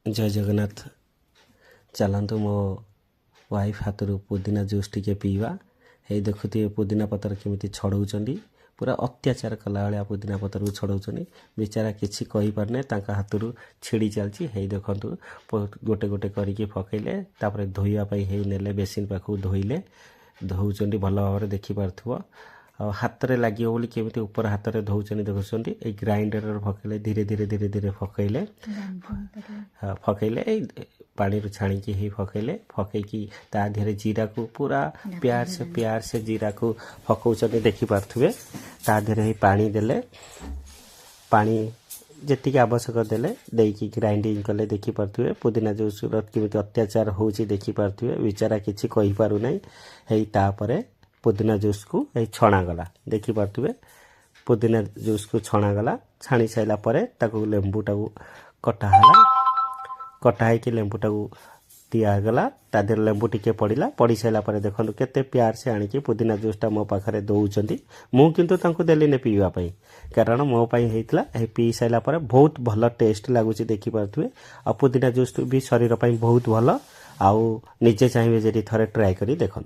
जय जगन्नाथ। चलतु मो वाइफ हाथ पुदीना जूस टिके पीवा। हे देखुए पुदीना पतर केमी छड़ाऊँ पूरा अत्याचार कला भाया पुदीना पतर को छड़ाऊँ बेचारा किसी कहींपारने हाथ छिड़ी चलती है। देखु गोटे गोटे करके पकईले धोईवाई है ने बेसिन पाखक धोईले धोचंडी भल भाव देखिपु हाथ में लगे बोली केमी ऊपर हाथ में धोचनी देखुं ग्राइंडर पकईले धीरे धीरे धीरे धीरे पकईले पकईले पानी छाणिकी ही पकईले पकईकी ता देहरे जीरा को पूरा प्यार से जीरा को पकाउछन्ती देखिपे ता देहरे पानी देले पानी जी आवश्यक देले देकी ग्राइंडिंग कले देखिपे पुदीना जूस केमी अत्याचार होची देखिपे बेचारा किसी कहींपारू ना है तापर पुदीना जूस को छणा गला देखिपे पुदीना जूस को छणा गला छाणी साइला परे ताको लेंबू टाको कटा है लेंबू टाको दिगला ता देहरे लेंबू टिके पड़ा पड़ सारा पर देखो केते प्यार से आणिकी पुदीना जूसटा मो पाखे दौरान मु किंतु तांको देलीने पीवाई कारण मो होता पी सारा पर बहुत भल टेस्ट लगुच देखिपे आ पुदीना जूस भी शरीर बहुत भल आउ निजे चाहिए जी थे ट्राए करी देखो।